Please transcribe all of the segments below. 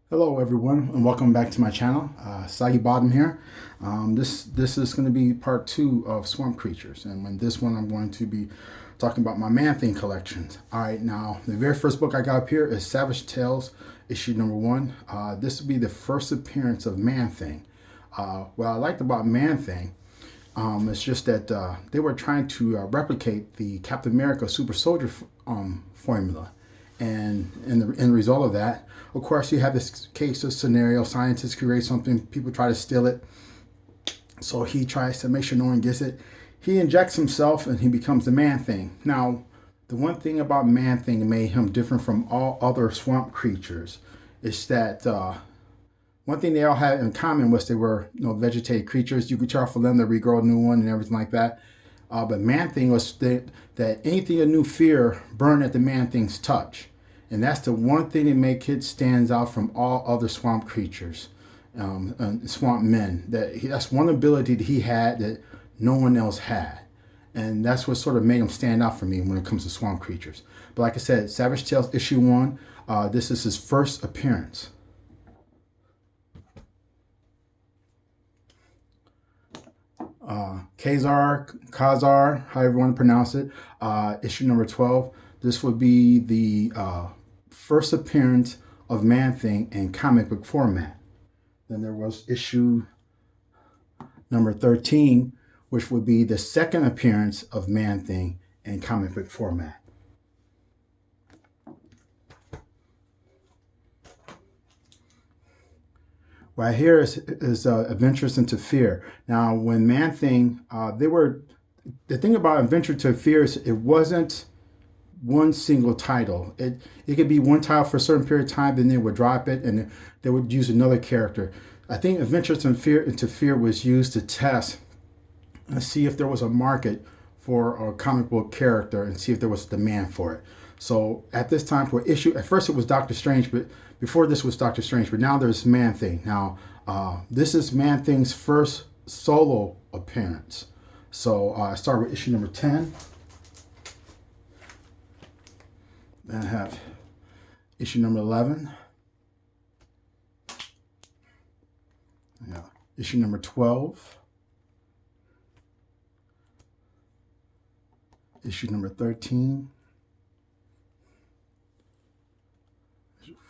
Hello everyone and welcome back to my channel. Soggy Bottom here. This is going to be part 2 of Swamp Creatures, and in this one I'm going to be talking about my Man-Thing collections. Alright, now the very first book I got up here is Savage Tales issue number 1. This will be the first appearance of Man-Thing. What I liked about Man-Thing it's just that they were trying to replicate the Captain America Super Soldier formula. And in the end result of that, of course, you have this case of scenario. Scientists create something, people try to steal it. So he tries to make sure no one gets it. He injects himself and he becomes the Man-Thing. Now, the one thing about Man-Thing that made him different from all other swamp creatures is that one thing they all had in common was they were, vegetative creatures. You could tell for them to regrow a new one and everything like that. But Man-Thing was that anything a new fear burned at the Man-Thing's touch. And that's the one thing that made kids stands out from all other swamp creatures, and swamp men. That's one ability that he had that no one else had. And that's what sort of made him stand out for me when it comes to swamp creatures. But like I said, Savage Tales issue 1, this is his first appearance. Kazar, however you want to pronounce it, issue number 12. This would be the first appearance of Man-Thing in comic book format. Then there was issue number 13, which would be the second appearance of Man-Thing in comic book format. Right here is Adventures into Fear. Now, when Man-Thing, the thing about Adventure to Fear is it wasn't one single title. It could be one title for a certain period of time, then they would drop it and they would use another character. I think Adventures into Fear was used to test and see if there was a market for a comic book character and see if there was demand for it. So at this time for issue, at first it was Doctor Strange, but before this was Doctor Strange, but now there's Man-Thing. Now, this is Man-Thing's first solo appearance. So I start with issue number 10. Then I have issue number 11. Yeah, issue number 12. Issue number 13.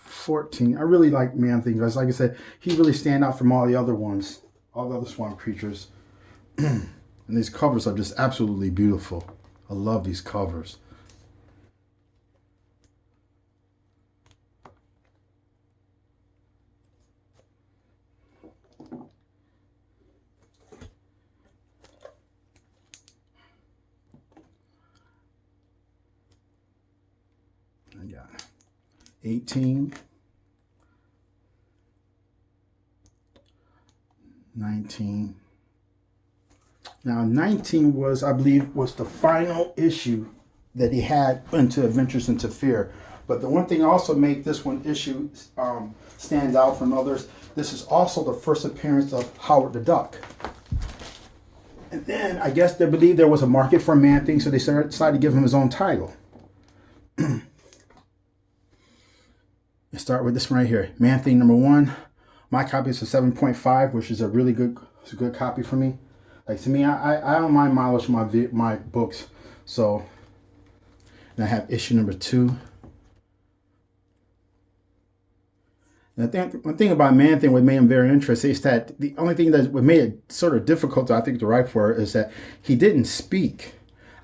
14. I really like Man-Thing because, like I said, he really stand out from all the other ones, all the other swamp creatures. And these covers are just absolutely beautiful. I love these covers. I got 18. 19. Now 19 was, I believe, was the final issue that he had into Adventures into Fear. But the one thing also made this one issue stand out from others, this is also the first appearance of Howard the Duck. And then I guess they believed there was a market for Man-Thing, so they decided to give him his own title. Let's start with this one right here, Man-Thing number 1. My copy is a 7.5, which is a really good, it's a good copy for me. Like, to me, I don't mind mileage my books. So, and I have issue number 2. And I think one thing about Man-Thing what made him very interesting is that the only thing that what made it sort of difficult, I think, to write for is that he didn't speak.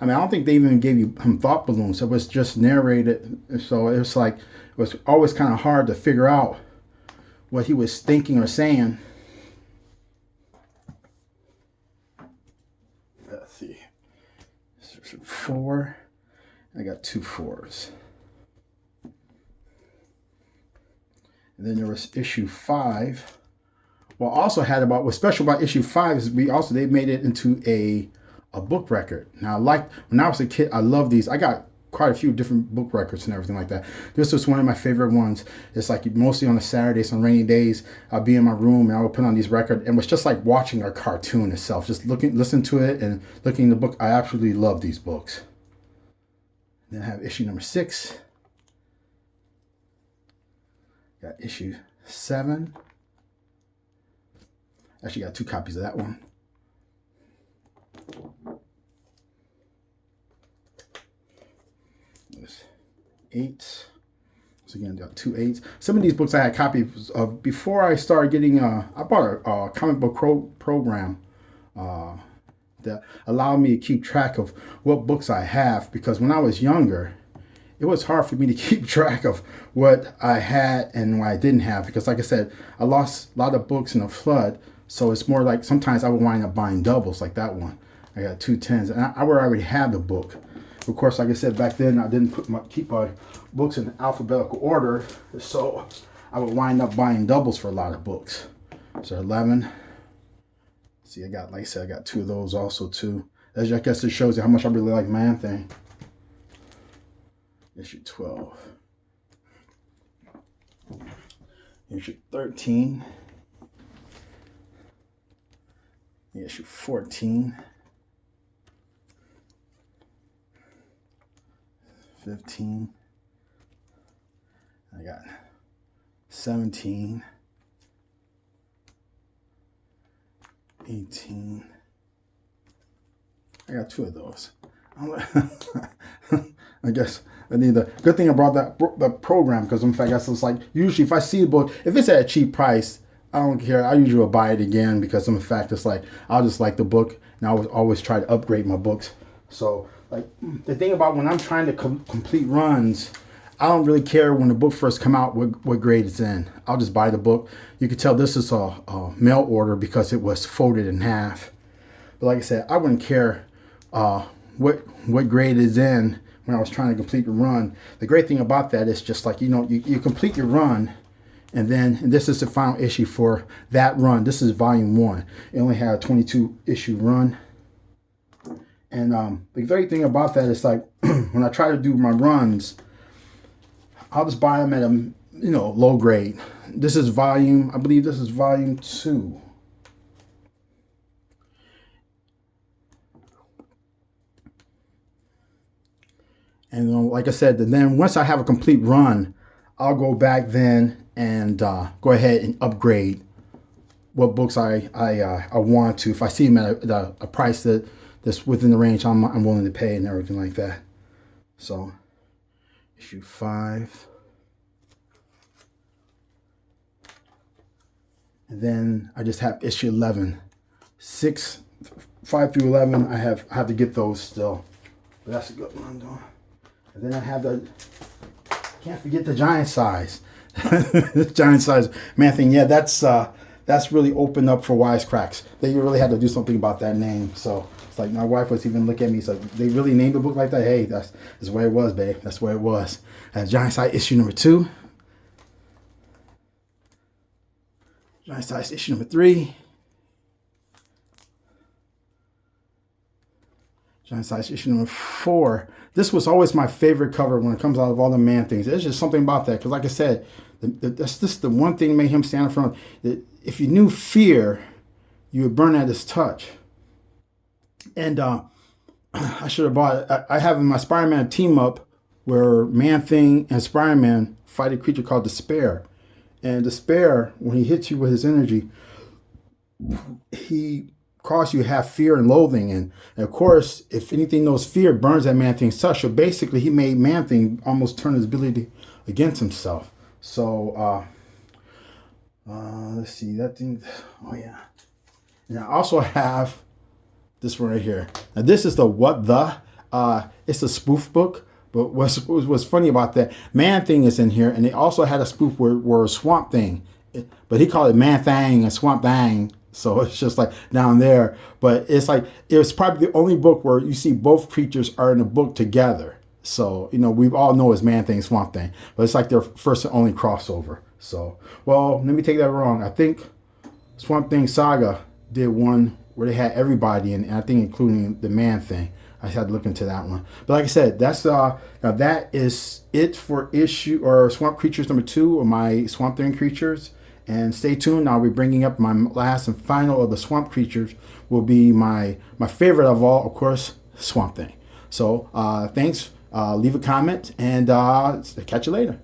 I mean, I don't think they even gave him thought balloons. It was just narrated. So it was like, it was always kind of hard to figure out what he was thinking or saying. Let's see. 4. I got 2 4s. And then there was issue 5. Well, also had about what's special about issue 5 is they made it into a book record. Now, like when I was a kid, I loved these. I got quite a few different book records and everything like that. This was one of my favorite ones. It's like mostly on the Saturdays, on rainy days, I'll be in my room and I would put on these records, and it was just like watching a cartoon itself, just listen to it and looking at the book. I absolutely love these books. Then I have issue number 6. Got issue 7. Actually got 2 copies of that one. There's 8. So again, got 2 8s. Some of these books I had copies of before I started getting. I bought a comic book program that allowed me to keep track of what books I have, because when I was younger, it was hard for me to keep track of what I had and what I didn't have, because like I said, I lost a lot of books in a flood. So it's more like sometimes I would wind up buying doubles like that one. I got 2 10s, and I would already have the book. Of course, like I said, back then I didn't keep my books in alphabetical order, so I would wind up buying doubles for a lot of books. So 11. See, I got, like I said, I got 2 of those also too. I guess it shows you how much I really like Man-Thing. Issue 12. Issue 13. Issue 14. 15. I got 17. 18. I got 2 of those. I guess I need the good thing I brought the program, because in fact, I guess it's like usually if I see a book, if it's at a cheap price, I don't care. I usually will buy it again, because in fact, it's like I'll just like the book, and I always try to upgrade my books. So like the thing about when I'm trying to complete runs, I don't really care when the book first come out what grade it's in. I'll just buy the book. You can tell this is a mail order because it was folded in half. But like I said, I wouldn't care what grade it's in when I was trying to complete the run. The great thing about that is just like, you complete your run, and this is the final issue for that run. This is volume 1. It only had a 22 issue run. And the great thing about that is like when I try to do my runs, I'll just buy them at a low grade. This is I believe this is volume 2. And like I said, then once I have a complete run, I'll go back then and go ahead and upgrade what books I want to. If I see them at a price that's within the range I'm willing to pay and everything like that. So issue 5. And then I just have issue 11. 5 through 11, I have to get those still. But that's a good one I'm doing. And then I have can't forget the giant size. Giant size Man-Thing. Yeah, that's really opened up for wisecracks. They really had to do something about that name. So it's like my wife was even looking at me. So they really named the book like that. Hey, that's the way it was, babe. That's the way it was. Giant size issue number 2. Giant size issue number 3. Giant size issue number 4. This was always my favorite cover when it comes out of all the Man-Things. There's just something about that. Because like I said, that's just the one thing that made him stand in front of. If you knew fear, you would burn at his touch. And I should have bought it. I have in my Spider-Man team up where Man-Thing and Spider-Man fight a creature called Despair. And Despair, when he hits you with his energy, he cause you to have fear and loathing. And of course, if anything knows fear, burns that Man-Thing's touch. So basically, he made Man-Thing almost turn his ability against himself. So let's see that thing. Oh yeah. And I also have this one right here. Now this is the What The. It's a spoof book. But what's funny about that, Man-Thing is in here, and they also had a spoof where Swamp Thing, but he called it Man-Thing and Swamp Thing. So it's just like down there. But it's like, it's probably the only book where you see both creatures are in a book together. So, we all know it's Man-Thing, Swamp Thing. But it's like their first and only crossover. So, well, let me take that wrong. I think Swamp Thing Saga did one where they had everybody in, and I think including the Man-Thing. I had to look into that one. But like I said, that's now that is it for issue or Swamp Creatures number 2 or my Swamp Thing creatures. And stay tuned. I'll be bringing up my last and final of the Swamp Creatures. Will be my favorite of all, of course, Swamp Thing. So thanks. Leave a comment and catch you later.